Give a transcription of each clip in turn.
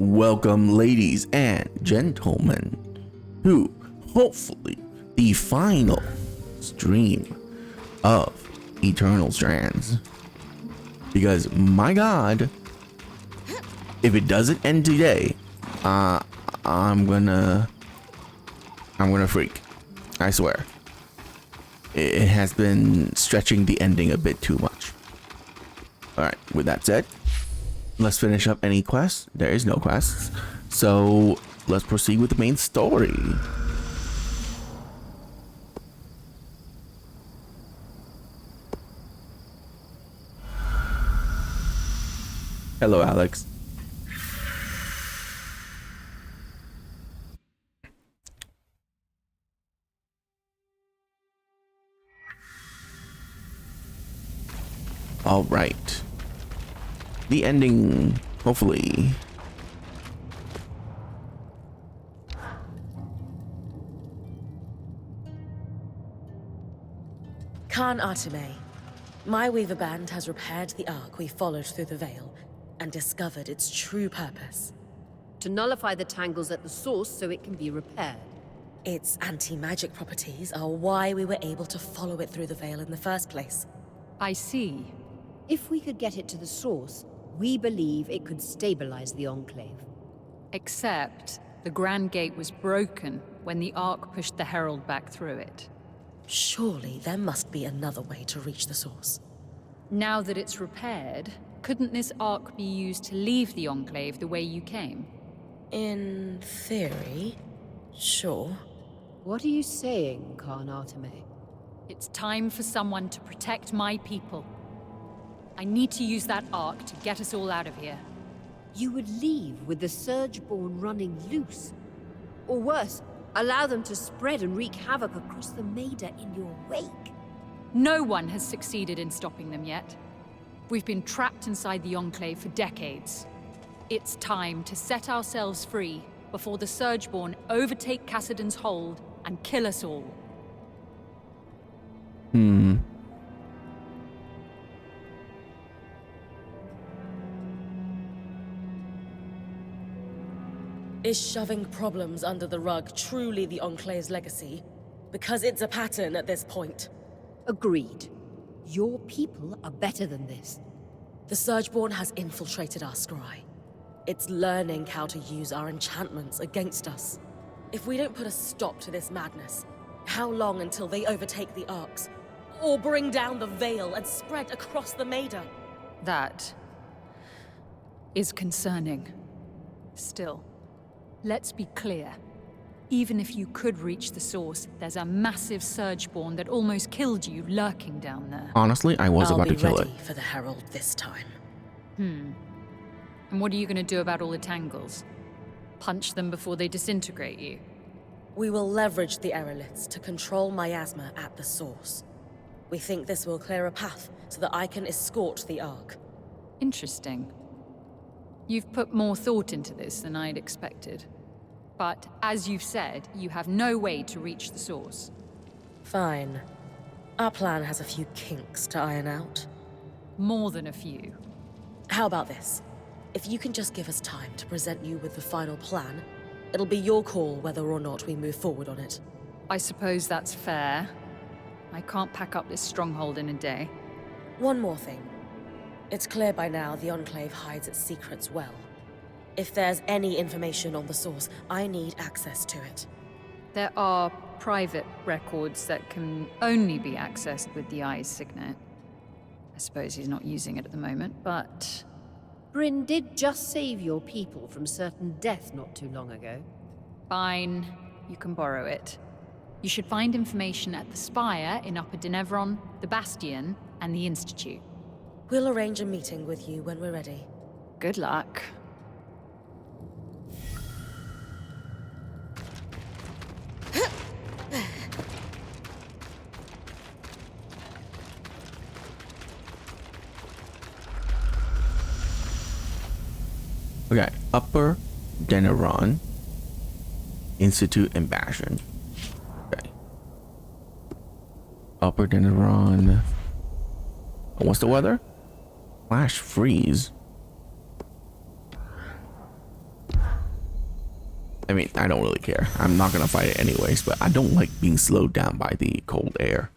Welcome, ladies and gentlemen, to hopefully the final stream of Eternal Strands. Because my god, if it doesn't end today, I'm gonna freak. I swear. It has been stretching the ending a bit too much. Alright, with that said, let's finish up any quests. There is no quests. So let's proceed with the main story. Hello, Alex. All right. The ending, hopefully. Khan Arteme, my Weaver Band has repaired the Ark we followed through the Veil and discovered its true purpose. To nullify the tangles at the source so it can be repaired. Its anti-magic properties are why we were able to follow it through the Veil in the first place. I see. If we could get it to the source, we believe it could stabilize the Enclave. Except the Grand Gate was broken when the Ark pushed the Herald back through it. Surely there must be another way to reach the source. Now that it's repaired, couldn't this Ark be used to leave the Enclave the way you came? In theory, sure. What are you saying, Khan Arteme? It's time for someone to protect my people. I need to use that Ark to get us all out of here. You would leave with the Surgeborn running loose? Or worse, allow them to spread and wreak havoc across the Maida in your wake? No one has succeeded in stopping them yet. We've been trapped inside the Enclave for decades. It's time to set ourselves free before the Surgeborn overtake Cassidon's hold and kill us all. Is shoving problems under the rug truly the Enclave's legacy? Because it's a pattern at this point. Agreed. Your people are better than this. The Surgeborn has infiltrated our scry. It's learning how to use our enchantments against us. If we don't put a stop to this madness, how long until they overtake the Arks? Or bring down the Veil and spread across the Maida? That is concerning. Still, let's be clear. Even if you could reach the source, there's a massive Surgeborn that almost killed you lurking down there. Honestly, I was about to kill it. I'll be ready for the Herald this time. And what are you going to do about all the tangles? Punch them before they disintegrate you? We will leverage the Aeroliths to control miasma at the source. We think this will clear a path so that I can escort the Ark. Interesting. You've put more thought into this than I'd expected. But, as you've said, you have no way to reach the source. Fine. Our plan has a few kinks to iron out. More than a few. How about this? If you can just give us time to present you with the final plan, it'll be your call whether or not we move forward on it. I suppose that's fair. I can't pack up this stronghold in a day. One more thing. It's clear by now the Enclave hides its secrets well. If there's any information on the source, I need access to it. There are private records that can only be accessed with the Eye's signet. I suppose he's not using it at the moment, but... Bryn did just save your people from certain death not too long ago. Fine, you can borrow it. You should find information at the Spire in Upper Denevron, the Bastion, and the Institute. We'll arrange a meeting with you when we're ready. Good luck. Okay, Upper Denevron, Institute, and Bastion. Okay. Upper Denevron. What's the weather? Flash freeze. I mean, I don't really care. I'm not gonna fight it anyways, but I don't like being slowed down by the cold air.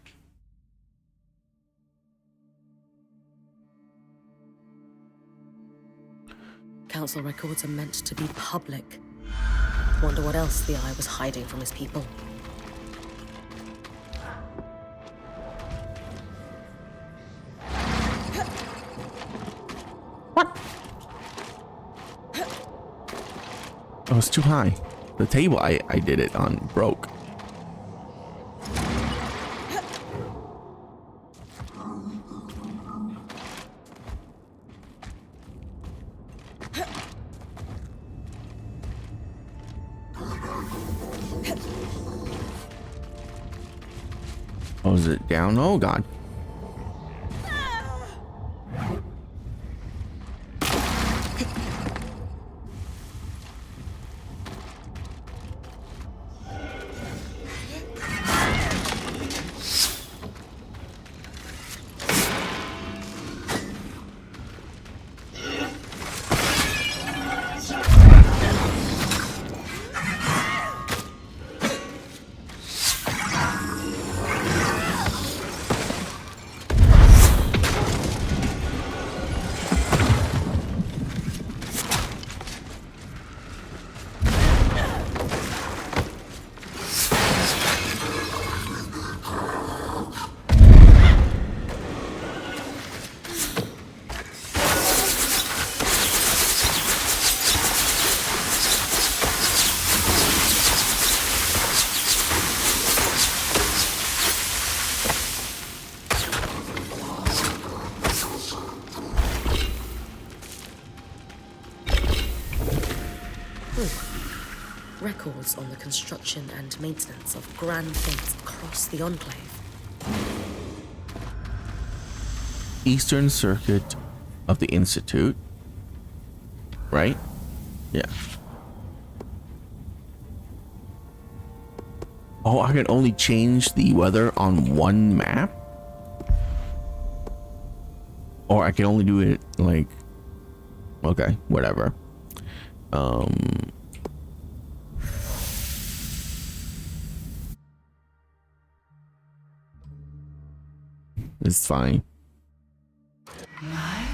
Council records are meant to be public. Wonder what else the Eye was hiding from his people. What? Oh, it's too high. The table I did it on broke. Oh, is it down? Oh, God. Records on the construction and maintenance of grand things across the Enclave. Eastern Circuit of the Institute. Right? Yeah. Oh, I can only change the weather on one map? Or I can only do it like... Okay, whatever. It's fine. My.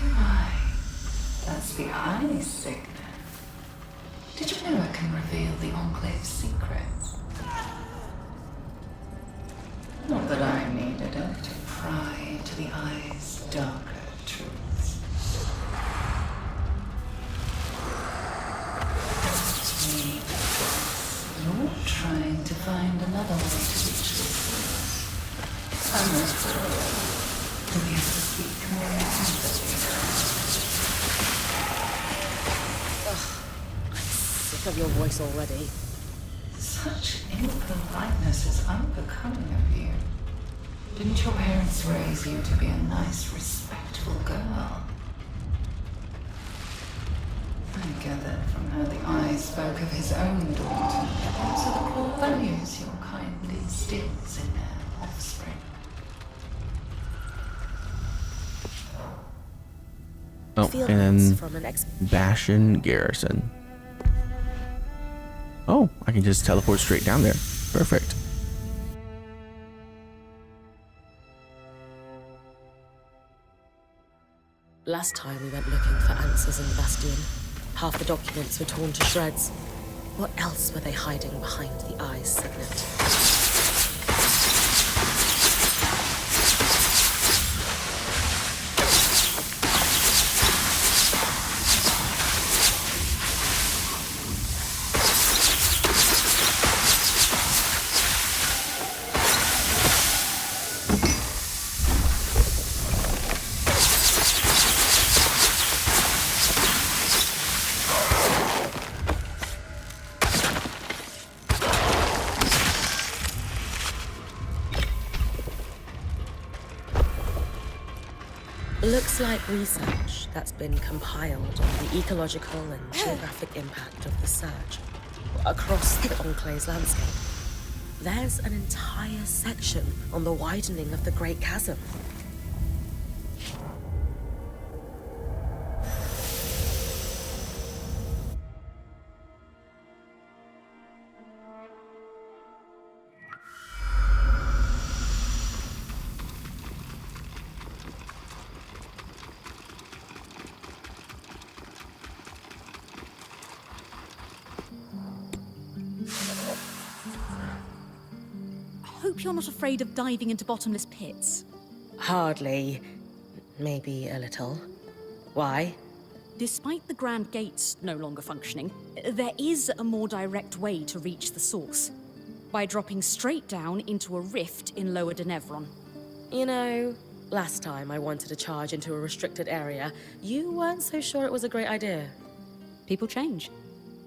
That's the eye signal. Did you know I can reveal the Enclave's secrets? Not that I needed it to pry into the eye's darker truths. You're trying to find another way to reach this. I'm not sure. Do we have to speak more empathy? I'm sick of your voice already. Such impoliteness is unbecoming of you. Didn't your parents raise you to be a nice, respectful girl? I gathered from how the Eye spoke of his own daughter, so the core values your kind instills in their offspring. Oh, Field and notes then from an Bastion Garrison. Oh, I can just teleport straight down there. Perfect. Last time we went looking for answers in the Bastion. Half the documents were torn to shreds. What else were they hiding behind the Eye's signet? Looks like research that's been compiled on the ecological and geographic impact of the surge across the Enclave's landscape. There's an entire section on the widening of the Great Chasm. hope you're not afraid of diving into bottomless pits. Hardly. Maybe a little. Why? Despite the Grand Gates no longer functioning, there is a more direct way to reach the source. By dropping straight down into a rift in Lower Denevron. You know, last time I wanted to charge into a restricted area, you weren't so sure it was a great idea. People change.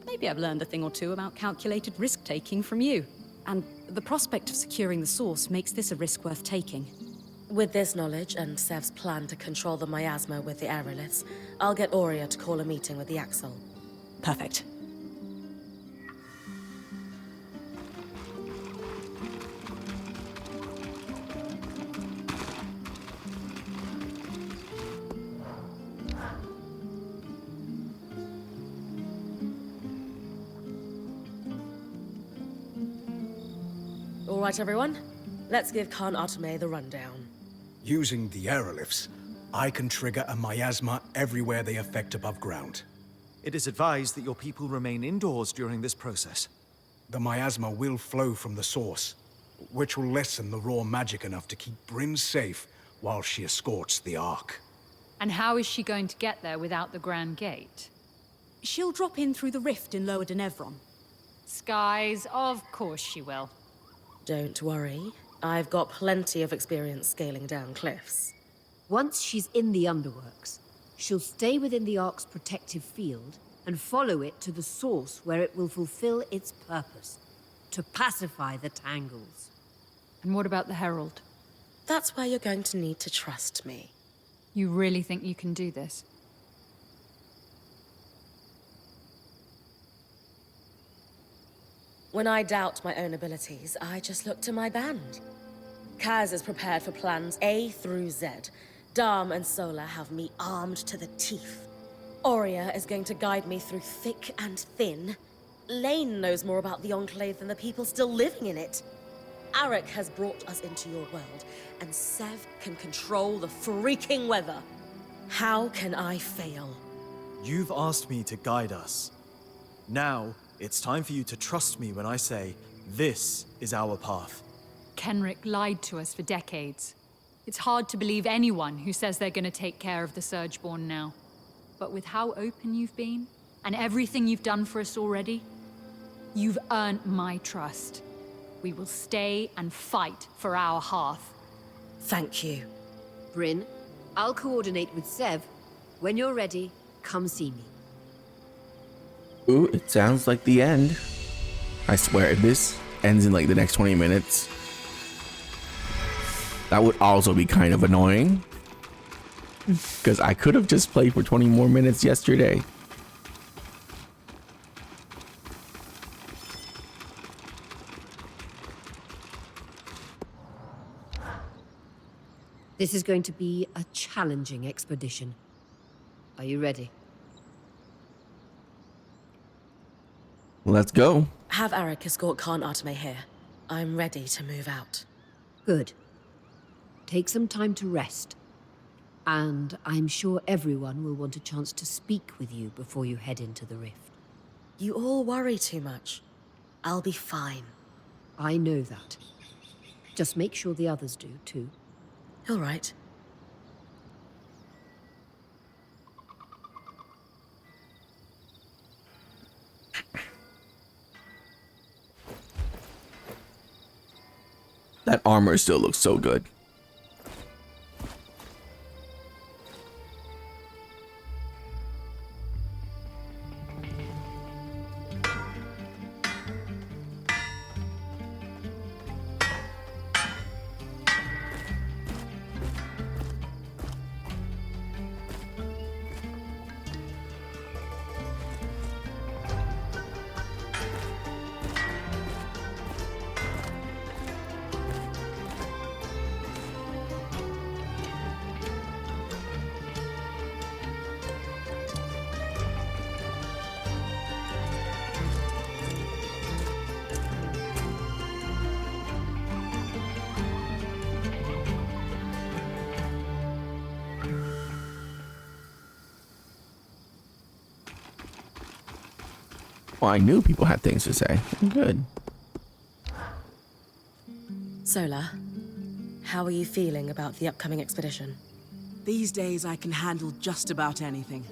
Maybe I've learned a thing or two about calculated risk-taking from you. And the prospect of securing the source makes this a risk worth taking. With this knowledge and Sev's plan to control the miasma with the aeroliths, I'll get Aurea to call a meeting with the Axel. Perfect. All right, everyone. Let's give Khan Arteme the rundown. Using the aeroliths, I can trigger a miasma everywhere they affect above ground. It is advised that your people remain indoors during this process. The miasma will flow from the source, which will lessen the raw magic enough to keep Bryn safe while she escorts the Ark. And how is she going to get there without the Grand Gate? She'll drop in through the rift in Lower Denevron. Skies, of course she will. Don't worry. I've got plenty of experience scaling down cliffs. Once she's in the underworks, she'll stay within the Ark's protective field and follow it to the source where it will fulfill its purpose, to pacify the Tangles. And what about the Herald? That's where you're going to need to trust me. You really think you can do this? When I doubt my own abilities, I just look to my band. Kaz is prepared for plans A through Z. Dharm and Sola have me armed to the teeth. Aurea is going to guide me through thick and thin. Lane knows more about the Enclave than the people still living in it. Arik has brought us into your world, and Sev can control the freaking weather. How can I fail? You've asked me to guide us. Now, it's time for you to trust me when I say, this is our path. Kenrick lied to us for decades. It's hard to believe anyone who says they're gonna take care of the Surgeborn now. But with how open you've been, and everything you've done for us already, you've earned my trust. We will stay and fight for our hearth. Thank you. Bryn, I'll coordinate with Sev. When you're ready, come see me. Ooh, it sounds like the end. I swear, if this ends in like the next 20 minutes, that would also be kind of annoying. Because I could have just played for 20 more minutes yesterday. This is going to be a challenging expedition. Are you ready? Let's go. Have Arik escort Khan Arteme here. I'm ready to move out. Good. Take some time to rest. And I'm sure everyone will want a chance to speak with you before you head into the rift. You all worry too much. I'll be fine. I know that. Just make sure the others do, too. All right. That armor still looks so good. Well, I knew people had things to say. Good. Sola, how are you feeling about the upcoming expedition? These days I can handle just about anything.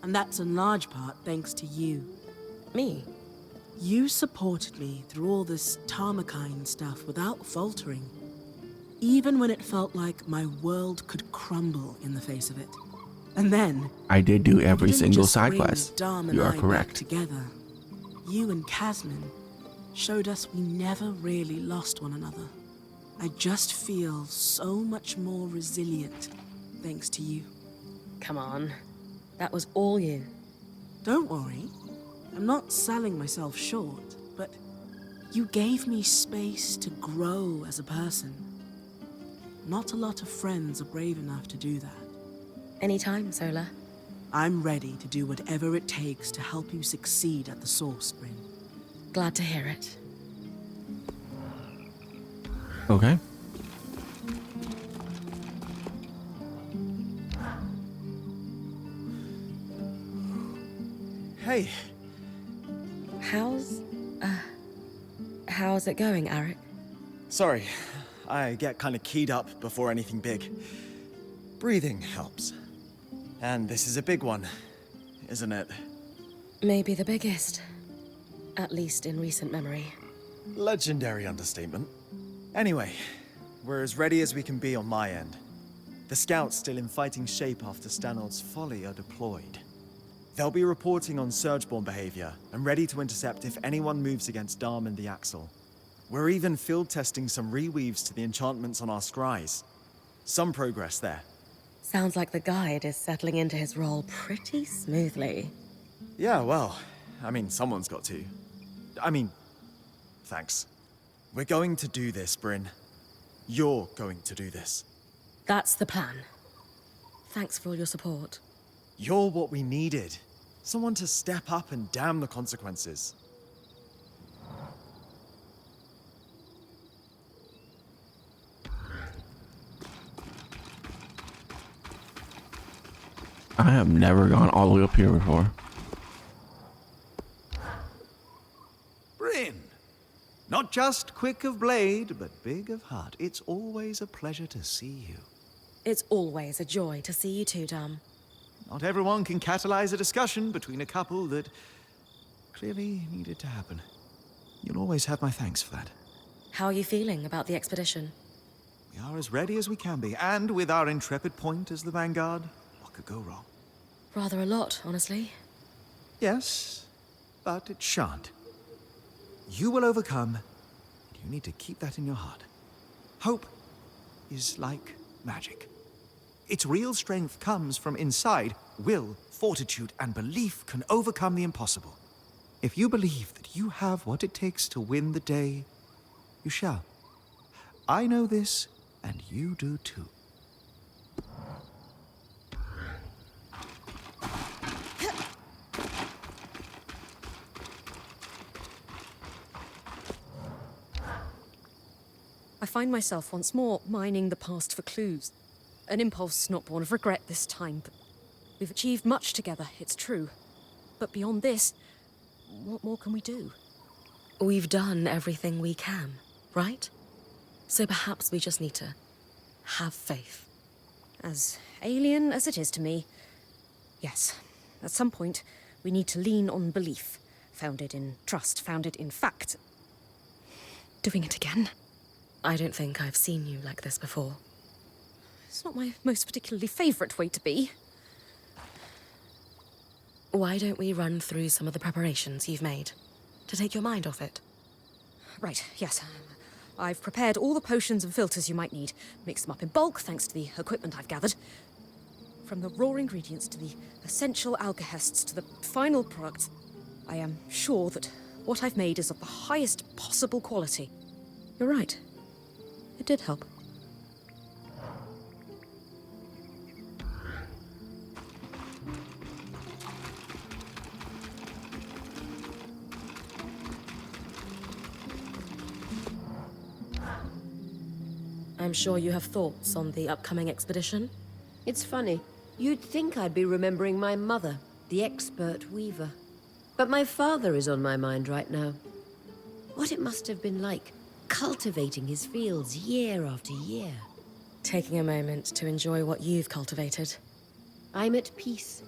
And that's in large part thanks to you. Me? You supported me through all this Tarmakine stuff without faltering. Even when it felt like my world could crumble in the face of it. And then... I did do every you didn't single just side bring quest. Dom and You are I back correct. together. You and Casman showed us we never really lost one another. I just feel so much more resilient thanks to you. Come on. That was all you. Don't worry. I'm not selling myself short, but you gave me space to grow as a person. Not a lot of friends are brave enough to do that. Anytime, Sola. I'm ready to do whatever it takes to help you succeed at the Source, Bryn. Glad to hear it. Okay. Hey, How's it going, Arik? sorry. I get kind of keyed up before anything big. Breathing helps. And this is a big one, isn't it? Maybe the biggest. At least in recent memory. Legendary understatement. Anyway, we're as ready as we can be on my end. The scouts still in fighting shape after Stanord's folly are deployed. They'll be reporting on Surgeborn behavior and ready to intercept if anyone moves against Darm and the Axle. We're even field testing some reweaves to the enchantments on our scries. Some progress there. Sounds like the guide is settling into his role pretty smoothly. Yeah, well, I mean, someone's got to. Thanks. We're going to do this, Bryn. You're going to do this. That's the plan. Thanks for all your support. You're what we needed. Someone to step up and damn the consequences. I have never gone all the way up here before. Bryn, not just quick of blade, but big of heart. It's always a pleasure to see you. It's always a joy to see you two, Dom. Not everyone can catalyze a discussion between a couple that clearly needed to happen. You'll always have my thanks for that. How are you feeling about the expedition? We are as ready as we can be, and with our intrepid point as the vanguard, what could go wrong? Rather a lot, honestly. Yes, but it shan't. You will overcome, and you need to keep that in your heart. Hope is like magic. Its real strength comes from inside. Will, fortitude, and belief can overcome the impossible. If you believe that you have what it takes to win the day, you shall. I know this, and you do too. I find myself once more mining the past for clues. An impulse not born of regret this time, but we've achieved much together, it's true. But beyond this, what more can we do? We've done everything we can, right? So perhaps we just need to have faith. As alien as it is to me, yes. At some point, we need to lean on belief, founded in trust, founded in fact. Doing it again? I don't think I've seen you like this before. It's not my most particularly favorite way to be. Why don't we run through some of the preparations you've made to take your mind off it? Right, yes. I've prepared all the potions and filters you might need. Mixed them up in bulk, thanks to the equipment I've gathered. From the raw ingredients to the essential alkahests to the final product, I am sure that what I've made is of the highest possible quality. You're right. It did help. I'm sure you have thoughts on the upcoming expedition? It's funny. You'd think I'd be remembering my mother, the expert weaver. But my father is on my mind right now. What it must have been like cultivating his fields year after year. Taking a moment to enjoy what you've cultivated. I'm at peace.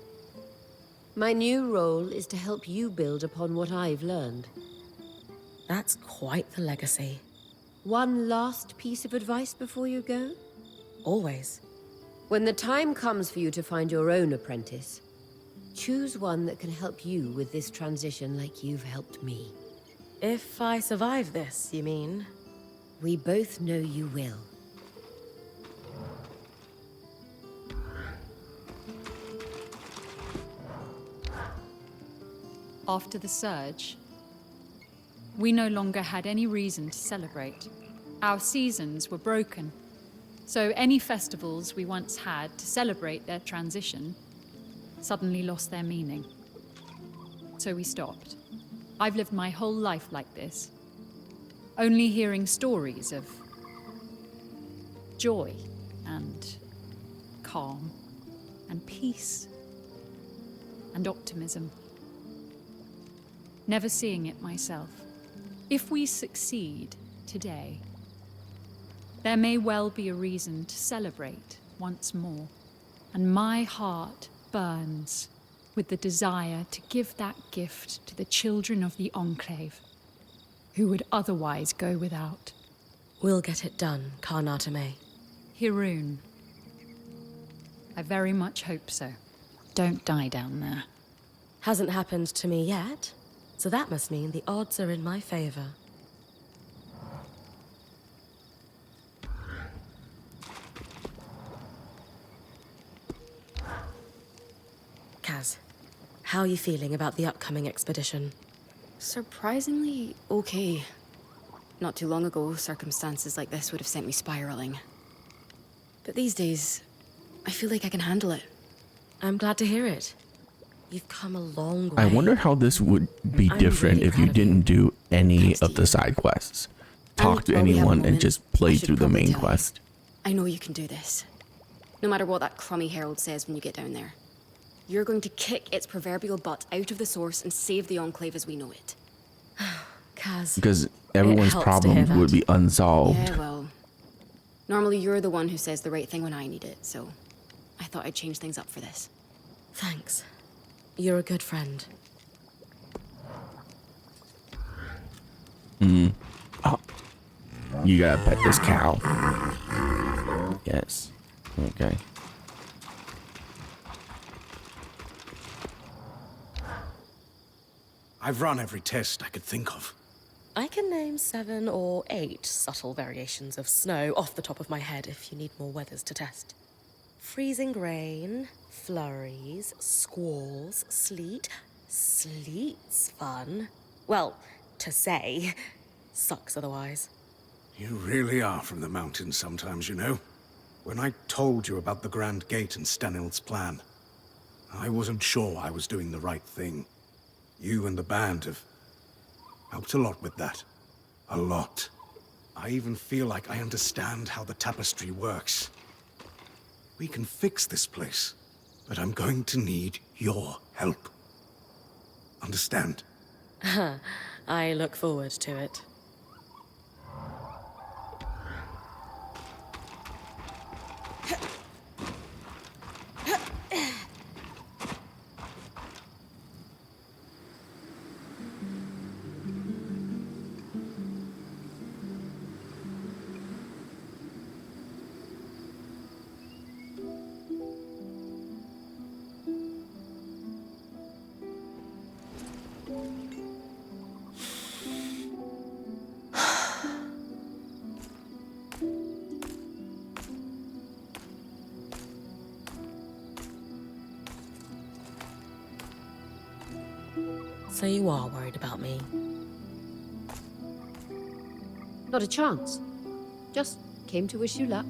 My new role is to help you build upon what I've learned. That's quite the legacy. One last piece of advice before you go? Always. When the time comes for you to find your own apprentice, choose one that can help you with this transition like you've helped me. If I survive this, you mean? We both know you will. After the surge, we no longer had any reason to celebrate. Our seasons were broken, so any festivals we once had to celebrate their transition suddenly lost their meaning. So we stopped. I've lived my whole life like this, only hearing stories of joy and calm and peace and optimism. Never seeing it myself. If we succeed today, there may well be a reason to celebrate once more. And my heart burns with the desire to give that gift to the children of the Enclave, who would otherwise go without. We'll get it done, Karnatame. Hirun. I very much hope so. Don't die down there. Hasn't happened to me yet, so that must mean the odds are in my favor. Kaz, how are you feeling about the upcoming expedition? Surprisingly okay. Not too long ago, circumstances like this would have sent me spiraling. But these days, I feel like I can handle it. I'm glad to hear it. You've come a long way. I wonder how this would be I'm different really if you proud of you. didn't do any Thanks of to the you. side quests. Talk to while we have a anyone and moment, just I play should through the probably main tell you. quest. I know you can do this. No matter what that crummy herald says when you get down there. You're going to kick its proverbial butt out of the source and save the Enclave as we know it. Kaz, Because everyone's helps to hear problems would that. be unsolved. Yeah, well, normally you're the one who says the right thing when I need it, so I thought I'd change things up for this. Thanks. You're a good friend. Oh, you gotta pet this cow. Yes. Okay. I've run every test I could think of. I can name 7 or 8 subtle variations of snow off the top of my head if you need more weathers to test. Freezing rain, flurries, squalls, sleet. Sleet's fun. Well, to say. Sucks otherwise. You really are from the mountains sometimes, you know. When I told you about the Grand Gate and Stanil's plan, I wasn't sure I was doing the right thing. You and the band have helped a lot with that. A lot. I even feel like I understand how the tapestry works. We can fix this place, but I'm going to need your help. Understand? I look forward to it. So you are worried about me? Not a chance. Just came to wish you luck.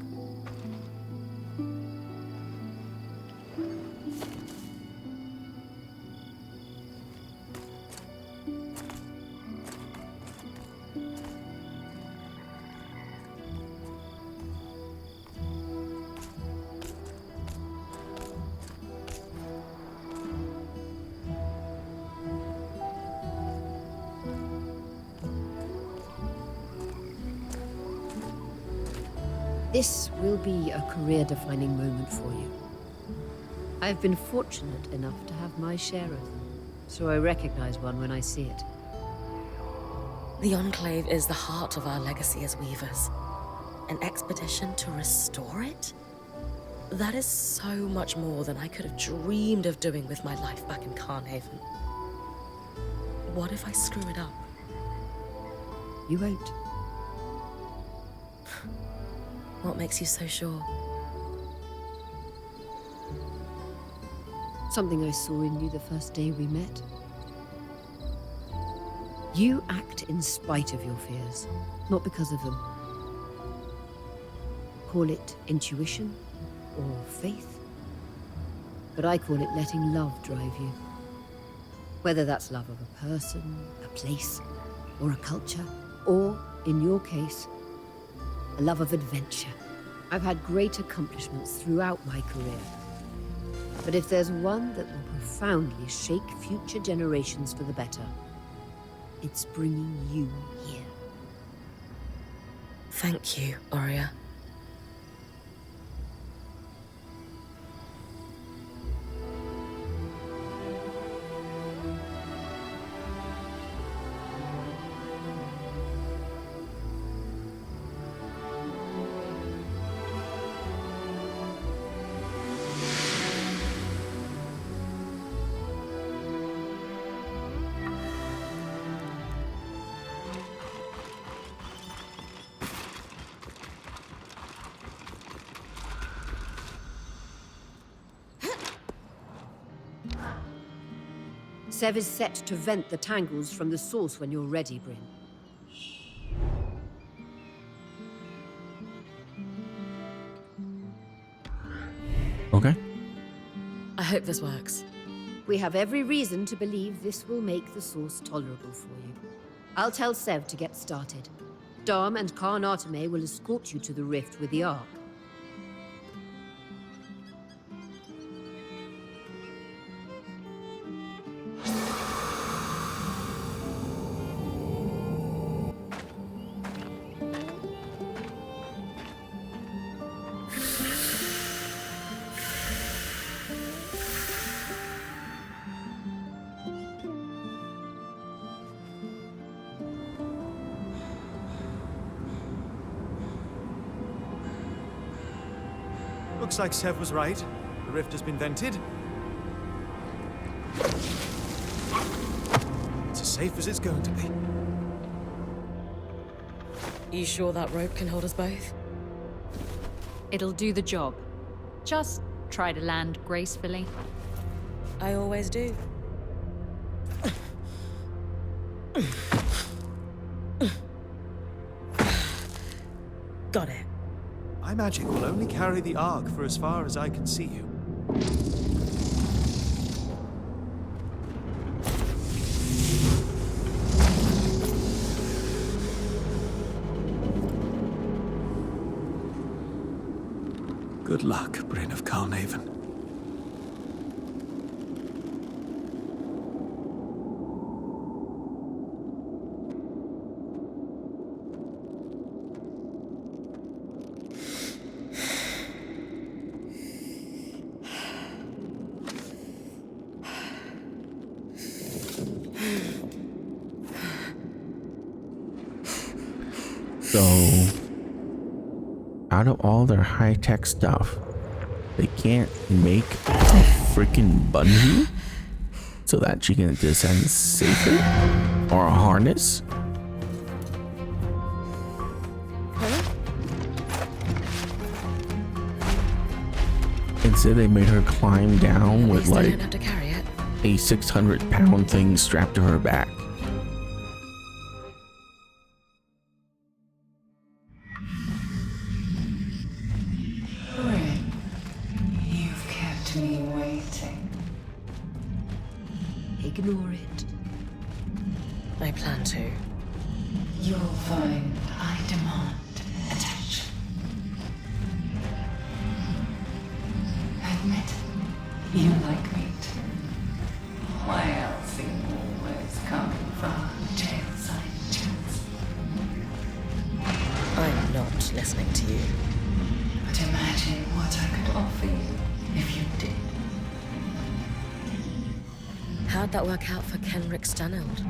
This will be a career-defining moment for you. I've been fortunate enough to have my share of them, so I recognize one when I see it. The Enclave is the heart of our legacy as Weavers. An expedition to restore it? That is so much more than I could have dreamed of doing with my life back in Carnhaven. What if I screw it up? You won't. What makes you so sure? Something I saw in you the first day we met. You act in spite of your fears, not because of them. Call it intuition or faith, but I call it letting love drive you. Whether that's love of a person, a place, or a culture, or, in your case, a love of adventure. I've had great accomplishments throughout my career, but if there's one that will profoundly shake future generations for the better, it's bringing you here. Thank you, Aurea. Sev is set to vent the tangles from the source when you're ready, Bryn. Okay. I hope this works. We have every reason to believe this will make the source tolerable for you. I'll tell Sev to get started. Dom and Khan Arteme will escort you to the rift with the Ark. Looks like Sev was right. The rift has been vented. It's as safe as it's going to be. You sure that rope can hold us both? It'll do the job. Just try to land gracefully. I always do. Got it. My magic will only carry the Ark for as far as I can see you. Good luck, Bryn of Carnhaven. So, out of all their high-tech stuff, they can't make a freaking bungee so that she can descend safely? Or a harness? Instead, they made her climb down with I like don't have to carry it. a 600-pound thing strapped to her back. Bryn, you've kept me waiting. Ignore it. I plan to. You'll find I demand attention. Admit, you like me too. Why else are you always coming from jail-side chats? I'm not listening to you. imagine what I could offer you if you did. How'd that work out for Kenrick Stanild?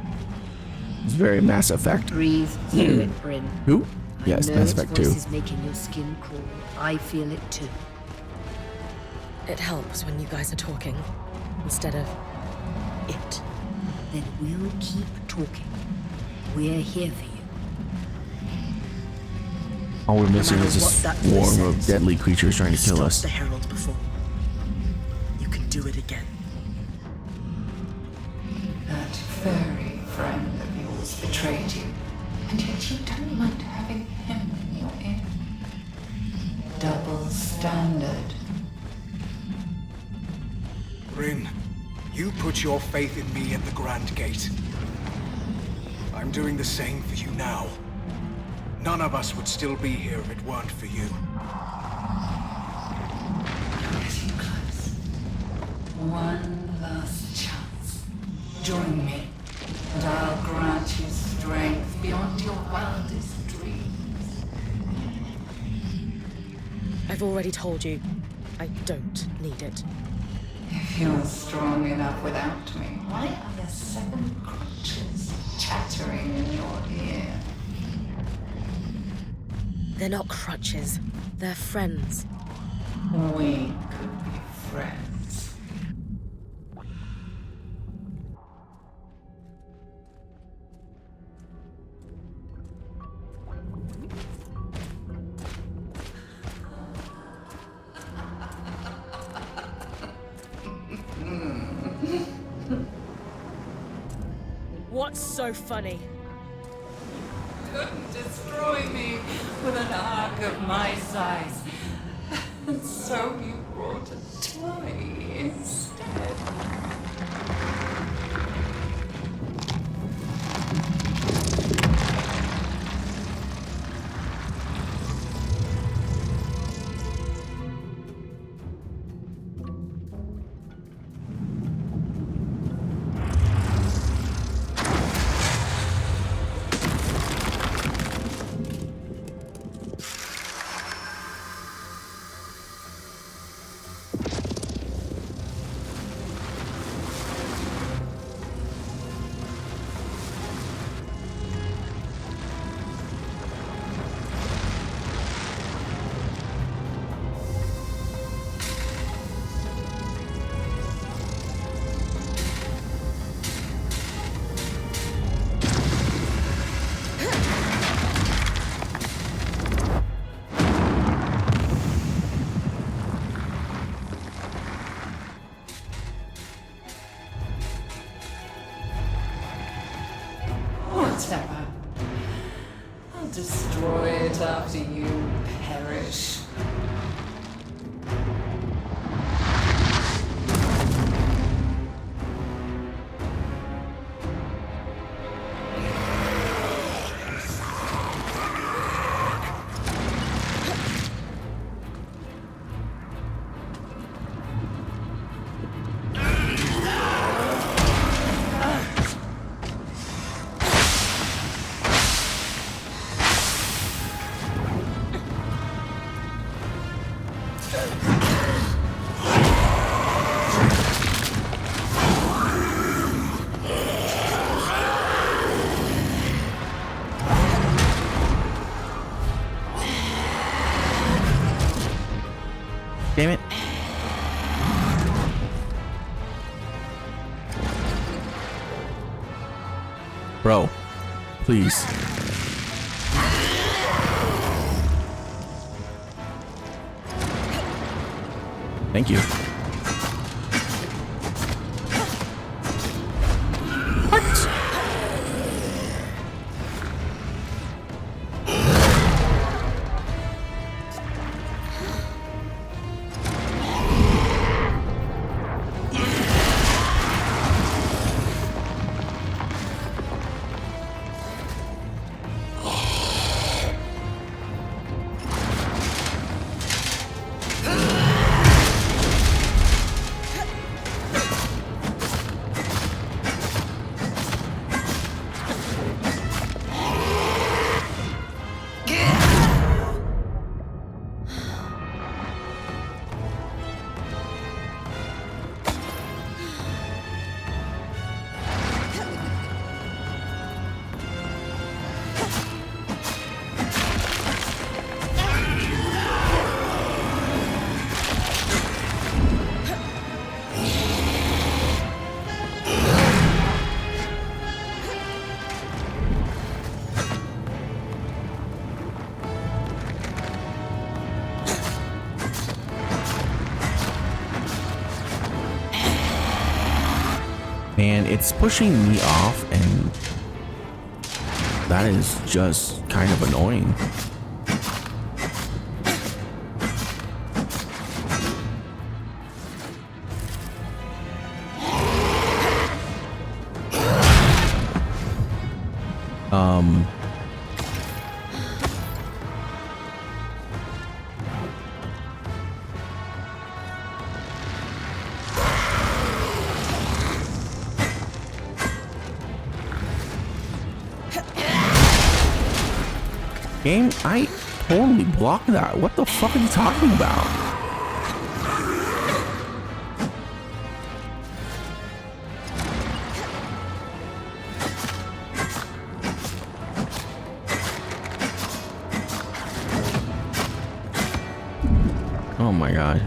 It's very Mass Effect. Breathe through it, Bryn. Who? I Yes, know Mass its Effect voice 2. is making your skin crawl. I feel it too. It helps when you guys are talking, instead of it. Then we'll keep talking. We're here for you. All we're missing matter is a what that swarm voice of says, deadly creatures trying to kill Stop us. the Herald before. You can do it again. That furry friend of yours betrayed you, and yet you don't mind having him in your ear. Double standard. Bryn, you put your faith in me at the Grand Gate. I'm doing the same for you now. None of us would still be here if it weren't for you. Getting close. One last chance. Join me, and I'll grant you strength beyond your wildest dreams. I've already told you, I don't need it. If you're strong enough without me, why are there 7 crutches chattering in your ear? They're not crutches, they're friends. We could be friends. What's so funny? Couldn't destroy me with an arc of my size. And so you brought a toy instead. Whatever. I'll destroy it after you perish. Damn it. Bro, please. Thank you. And it's pushing me off, and that is just kind of annoying. Game, I totally blocked that. What the fuck are you talking about? Oh my god.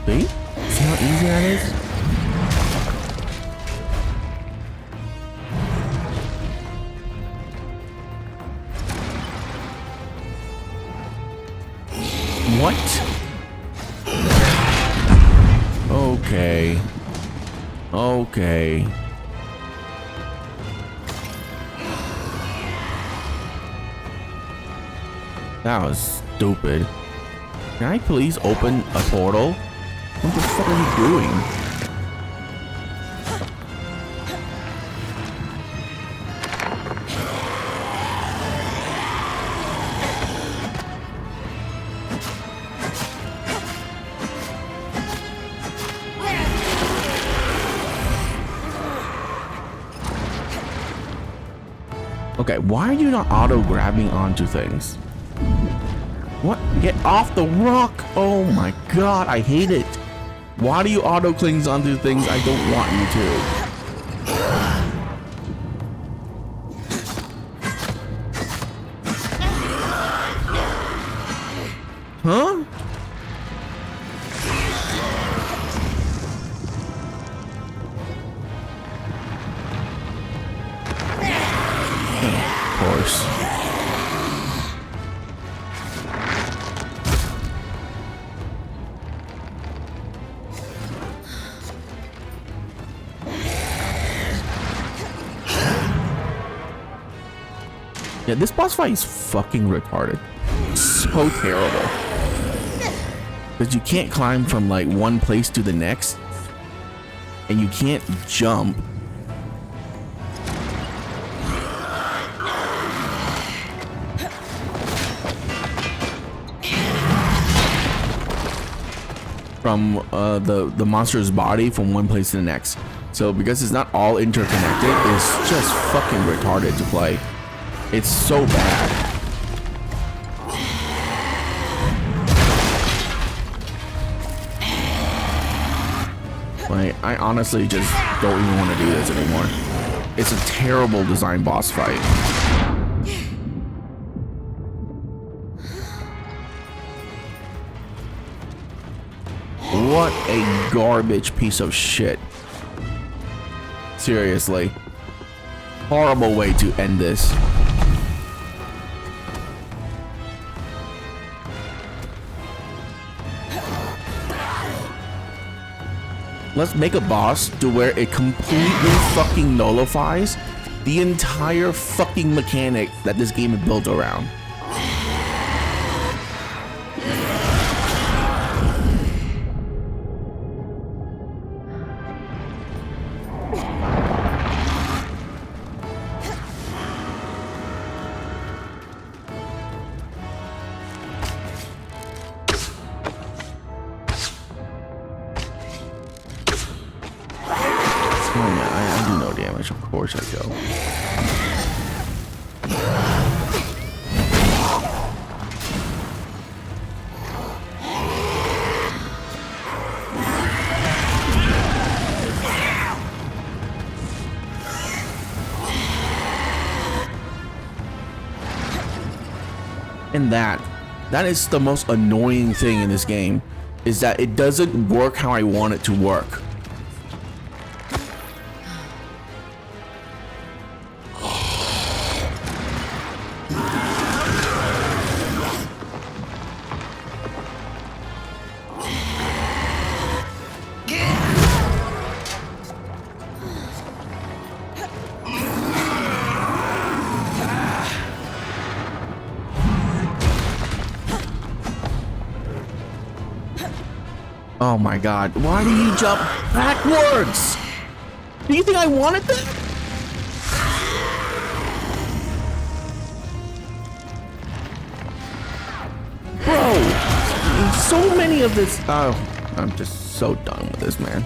See? See how easy that is? What? Okay. Okay. That was stupid. Can I please open a portal? What the fuck are you doing? Okay, why are you not auto-grabbing onto things? What? Get off the rock! Oh my god, I hate it. Why do you auto-cling onto things I don't want you to? Huh? Of course. Yeah, this boss fight is fucking retarded. So terrible. Because you can't climb from like one place to the next. And you can't jump. From the monster's body from one place to the next. So because it's not all interconnected, it's just fucking retarded to play. It's so bad. Like, I honestly just don't even want to do this anymore. It's a terrible design boss fight. What a garbage piece of shit. Seriously. Horrible way to end this. Let's make a boss to where it completely fucking nullifies the entire fucking mechanic that this game is built around. Of course I go. And that is the most annoying thing in this game, is that it doesn't work how I want it to work. Oh my god. Why do you jump backwards? Do you think I wanted that? Bro, so many of this. Oh, I'm just so done with this, man.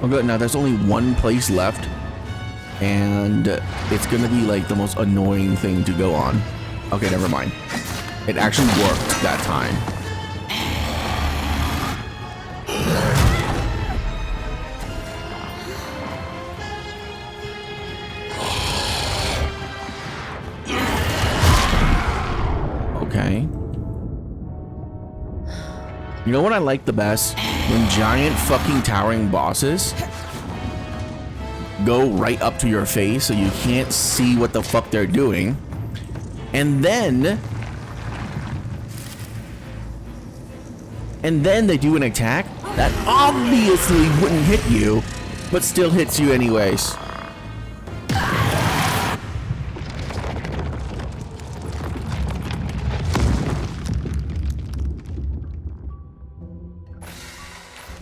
Oh good, now there's only one place left, and it's gonna be like the most annoying thing to go on. Okay, never mind. It actually worked that time. Okay. You know what I like the best? When giant fucking towering bosses go right up to your face so you can't see what the fuck they're doing. And then they do an attack that obviously wouldn't hit you, but still hits you anyways.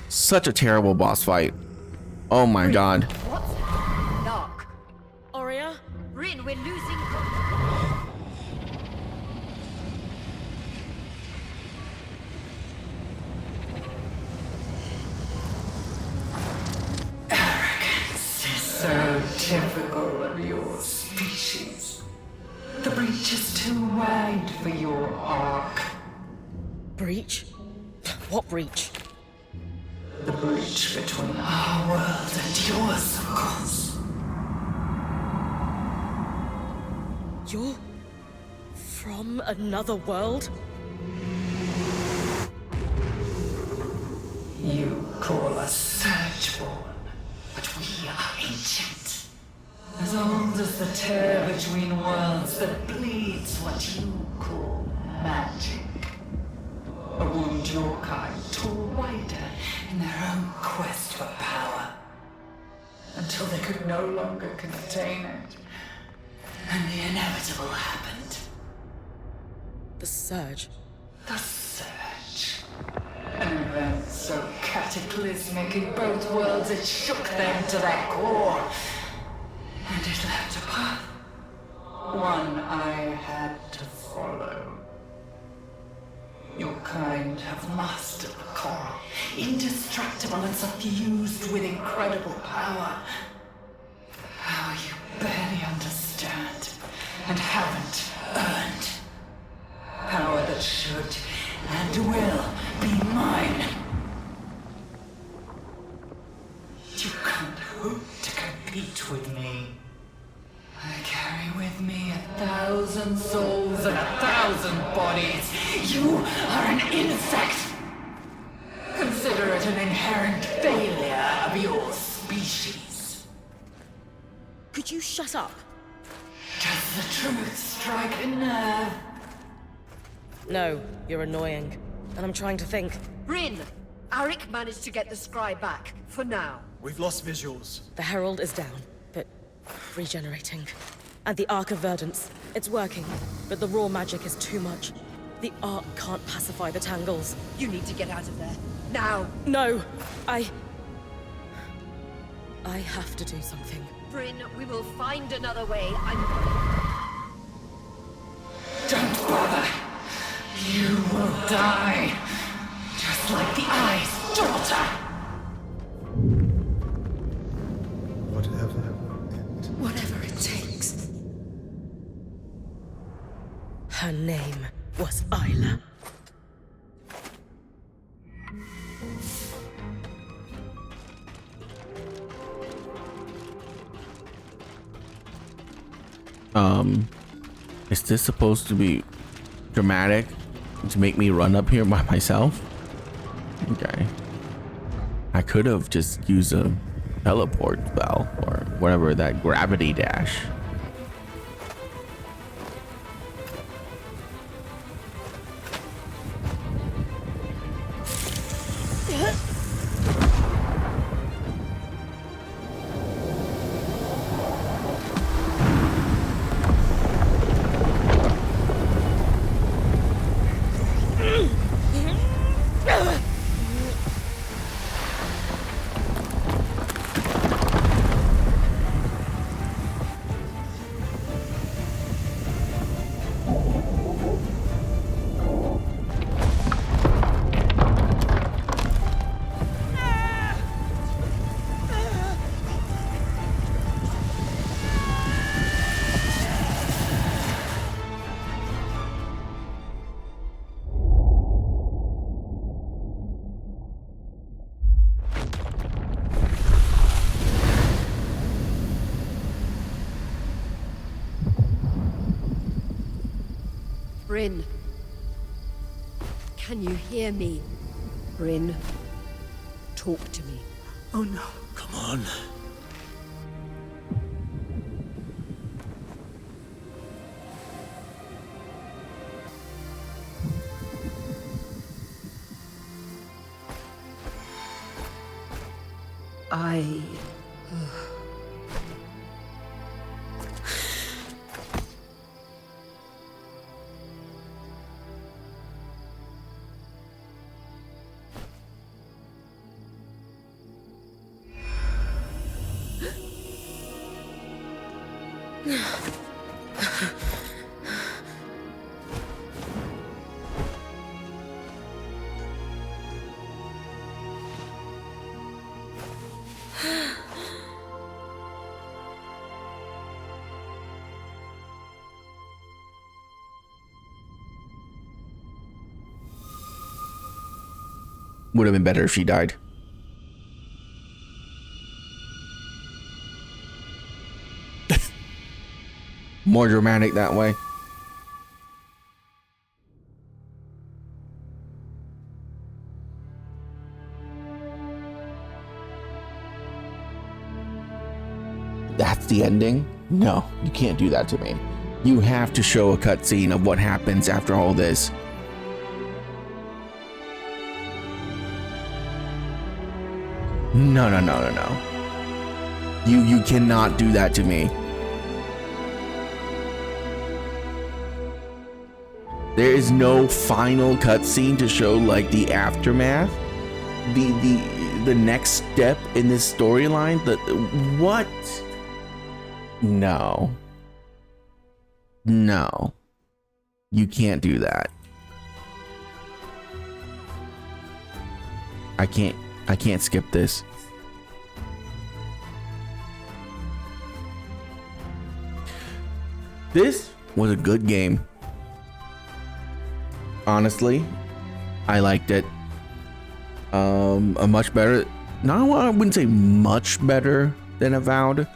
Such a terrible boss fight. Oh my god. What's dark? Aurea? Rin, we're losing. Arrogance is so typical of your species. The breach is too wide for your arc. Breach? What breach? The breach between our world and yours, of course. You're from another world? You call us Surgeborn, but we are ancient. As old as the tear between worlds that bleeds what you call magic. A wound your kind tore wider in their own quest for power, until they could no longer contain it, and the inevitable happened. The Surge? The Surge. An event so cataclysmic in both worlds it shook them to their core, and it left a path. One I had to follow. Your kind have mastered the coral, indestructible and suffused with incredible power. Power you barely understand and haven't earned. Power that should and will be mine. You can't hope to compete with me. I carry with me 1,000 souls and 1,000 bodies. You are an insect. Consider it an inherent failure of your species. Could you shut up? Does the truth strike a nerve? No, you're annoying. And I'm trying to think. Rin, Arik managed to get the scry back, for now. We've lost visuals. The Herald is down, but regenerating. And the Arc of Verdance, it's working, but the raw magic is too much. The Arc can't pacify the Tangles. You need to get out of there. Now! No! I have to do something. Bryn, we will find another way. Don't bother. You will die. Just like the Eye's daughter. Whatever it takes. Her name was Isla. Is this supposed to be dramatic to make me run up here by myself? Okay. I could have just used a teleport spell or whatever that gravity dash. Bryn. Can you hear me? Bryn, talk to me. Oh no. Come on. I... Would have been better if she died. More dramatic that way. That's the ending? No, you can't do that to me. You have to show a cutscene of what happens after all this. No. You cannot do that to me. There is no final cutscene to show like the aftermath, the next step in this storyline. What? No, you can't do that. I can't skip this. This was a good game. Honestly, I liked it. A much better, I wouldn't say much better than Avowed,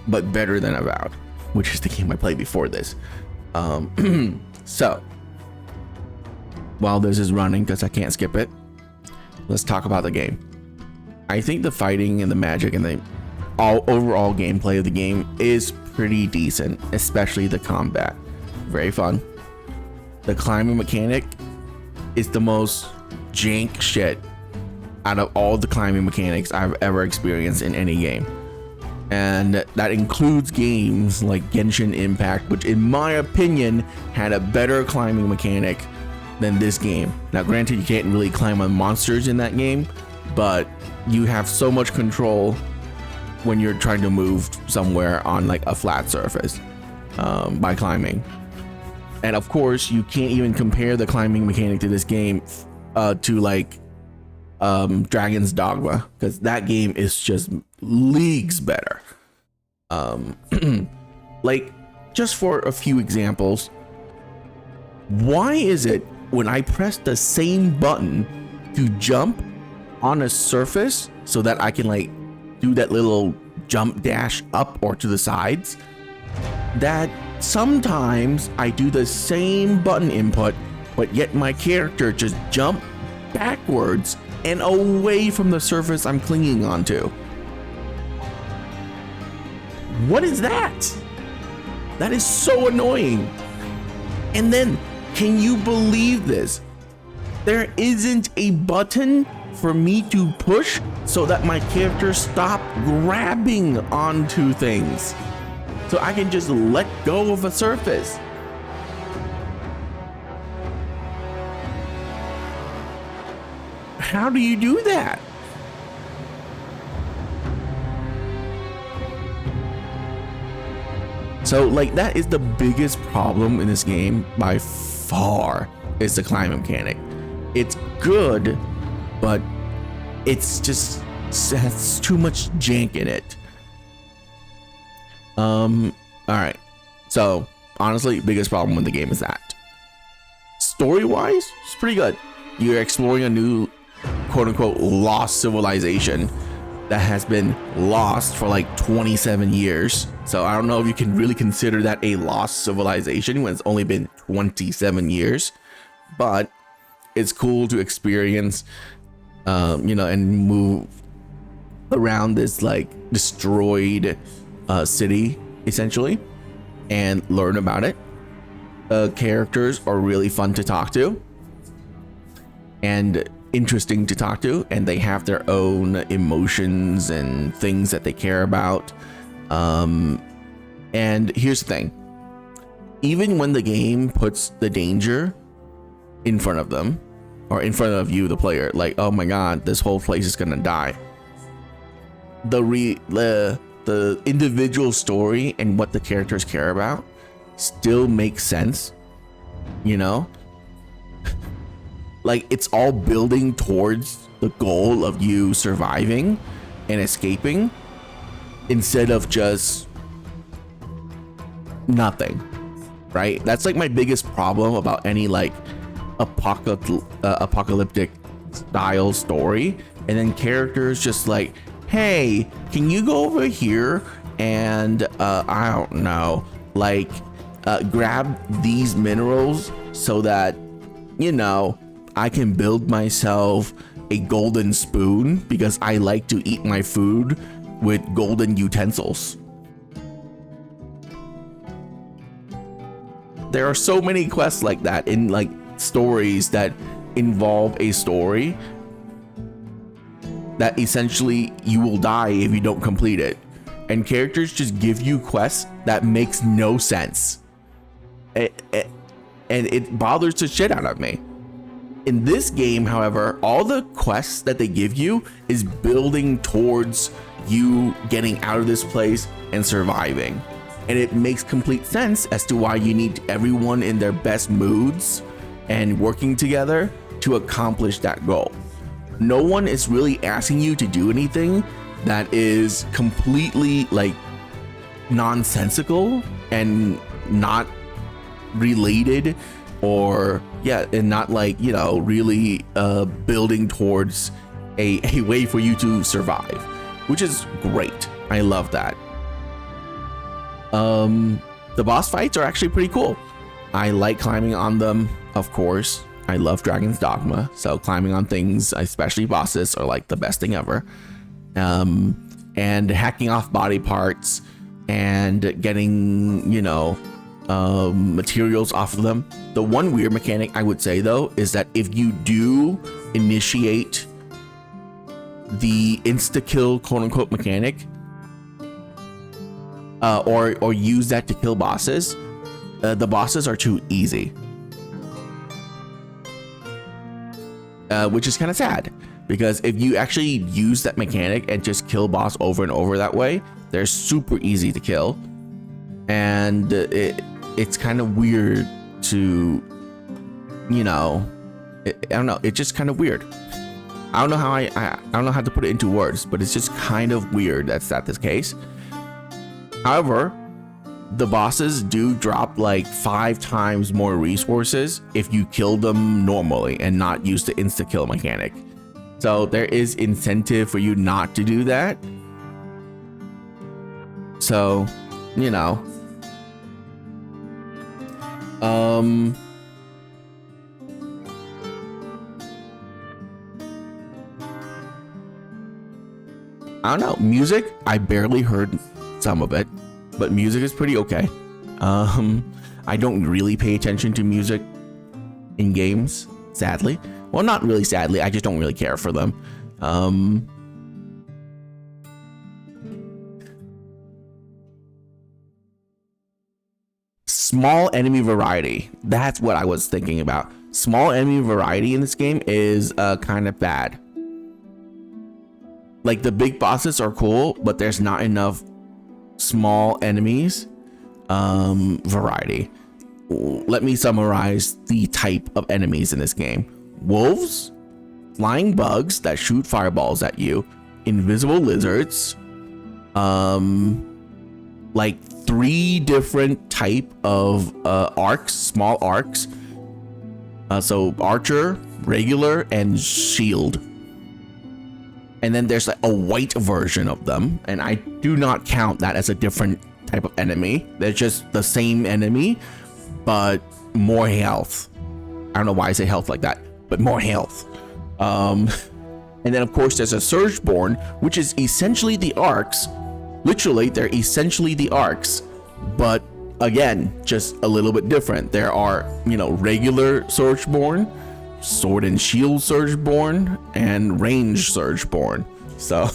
but better than Avowed, which is the game I played before this. So, while this is running, because I can't skip it, let's talk about the game. I think the fighting and the magic and the overall gameplay of the game is pretty decent, especially the combat. Very fun. The climbing mechanic is the most jank shit out of all the climbing mechanics I've ever experienced in any game. And that includes games like Genshin Impact, which in my opinion had a better climbing mechanic than this game. Now granted, you can't really climb on monsters in that game, but you have so much control when you're trying to move somewhere on like a flat surface by climbing. And of course, you can't even compare the climbing mechanic to this game to like Dragons Dogma, because that game is just leagues better. Like, just for a few examples, why is it when I press the same button to jump on a surface so that I can like do that little jump dash up or to the sides, that sometimes I do the same button input, but yet my character just jump backwards and away from the surface I'm clinging onto? What is that? That is so annoying. And then, can you believe this? There isn't a button for me to push so that my character stop grabbing onto things. So I can just let go of a surface. How do you do that? So like that is the biggest problem in this game by far, is the climbing mechanic. It's good, but it's just has too much jank in it. All right. So honestly, biggest problem with the game is that. Story-wise, it's pretty good. You're exploring a new quote-unquote lost civilization that has been lost for like 27 years. So I don't know if you can really consider that a lost civilization when it's only been 27 years, but it's cool to experience, you know, and move around this like destroyed city essentially and learn about it. Characters are really fun to talk to and interesting to talk to, and they have their own emotions and things that they care about. And here's the thing, even when the game puts the danger in front of them or in front of you, the player, like, oh my god, this whole place is gonna die, the individual story and what the characters care about still makes sense, you know? Like, it's all building towards the goal of you surviving and escaping instead of just nothing, right? That's like my biggest problem about any like apocalyptic style story. And then characters just like, hey, can you go over here and I don't know, like grab these minerals so that, you know, I can build myself a golden spoon because I like to eat my food with golden utensils. There are so many quests like that in like stories that involve a story that essentially you will die if you don't complete it. And characters just give you quests that makes no sense. And it bothers the shit out of me. In this game, however, all the quests that they give you is building towards you getting out of this place and surviving. And it makes complete sense as to why you need everyone in their best moods and working together to accomplish that goal. No one is really asking you to do anything that is completely like nonsensical and not related, or and not like, you know, really building towards a way for you to survive, which is great. I love that. The boss fights are actually pretty cool. I like climbing on them, of course. I love Dragons Dogma, so climbing on things, especially bosses, are like the best thing ever. And hacking off body parts and getting, you know, materials off of them. The one weird mechanic I would say though is that if you do initiate the insta-kill quote-unquote mechanic, or use that to kill bosses, the bosses are too easy, which is kind of sad, because if you actually use that mechanic and just kill boss over and over that way, they're super easy to kill. And it's kind of weird to, you know, I don't know, it's just kind of weird. I don't know how I don't know how to put it into words, but it's just kind of weird that's this case. However, the bosses do drop like 5 times more resources if you kill them normally and not use the insta kill mechanic. So there is incentive for you not to do that. So, you know, I don't know. Music, I barely heard some of it. but music is pretty okay. I don't really pay attention to music in games, sadly. Well, not really sadly, I just don't really care for them. Small enemy variety. That's what I was thinking about. Small enemy variety in this game is kind of bad. Like, the big bosses are cool, but there's not enough small enemies variety. Let me summarize the type of enemies in this game. Wolves, flying bugs that shoot fireballs at you, invisible lizards, like 3 different type of arcs, small arcs. So archer, regular, and shield. And then there's like a white version of them, and I do not count that as a different type of enemy. They're just the same enemy, but more health. I don't know why I say health like that, but more health. And then of course there's a Surgeborn, which is essentially the arcs. Literally, they're essentially the arcs, but again, just a little bit different. There are, you know, regular Surgeborn, sword and shield Surgeborn, and range Surgeborn. So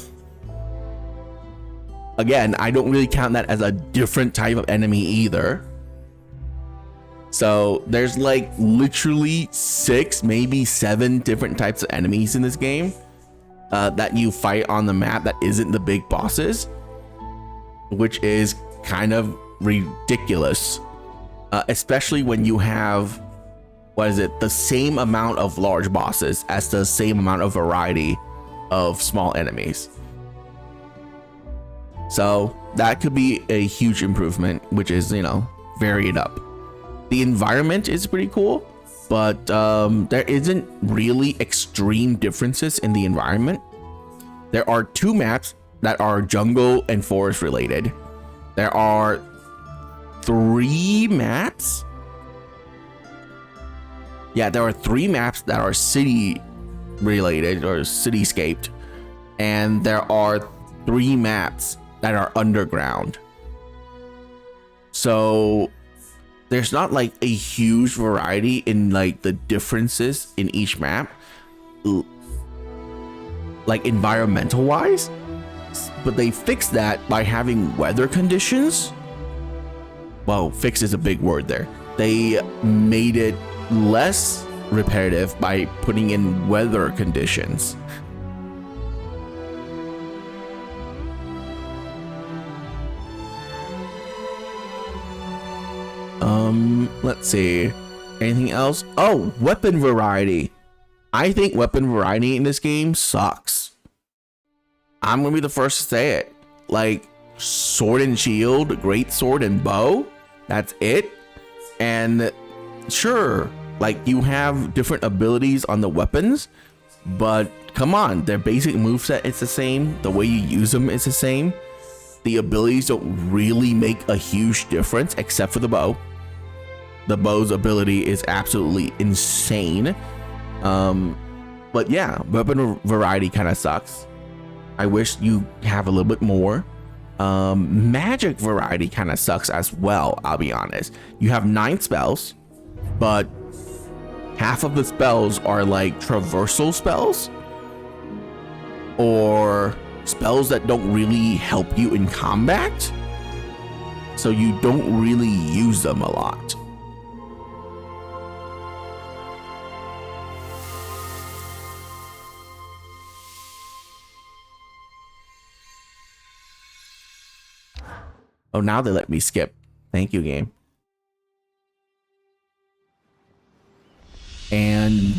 again, I don't really count that as a different type of enemy either. So there's like literally 6, maybe 7 different types of enemies in this game that you fight on the map that isn't the big bosses, which is kind of ridiculous, especially when you have, what is it, the same amount of large bosses as the same amount of variety of small enemies. So that could be a huge improvement, which is, you know, vary it up. The environment is pretty cool, but there isn't really extreme differences in the environment. There are 2 maps that are jungle and forest related. There are 3 maps. Yeah, there are 3 maps that are city related or cityscaped, and there are 3 maps that are underground. So there's not like a huge variety in like the differences in each map, like environmental wise, but they fixed that by having weather conditions. Well, fix is a big word there. They made it less repetitive by putting in weather conditions. Let's see. Anything else? Oh, weapon variety. I think weapon variety in this game sucks. I'm gonna be the first to say it. Like, sword and shield, great sword and bow, that's it. And sure, like, you have different abilities on the weapons, but come on, their basic moveset is the same. The way you use them is the same. The abilities don't really make a huge difference except for the bow. The bow's ability is absolutely insane. But yeah, weapon variety kind of sucks. I wish you have a little bit more. Magic variety kind of sucks as well, I'll be honest. You have 9 spells, but half of the spells are like traversal spells, or spells that don't really help you in combat, so you don't really use them a lot. Oh, now they let me skip. Thank you, game. And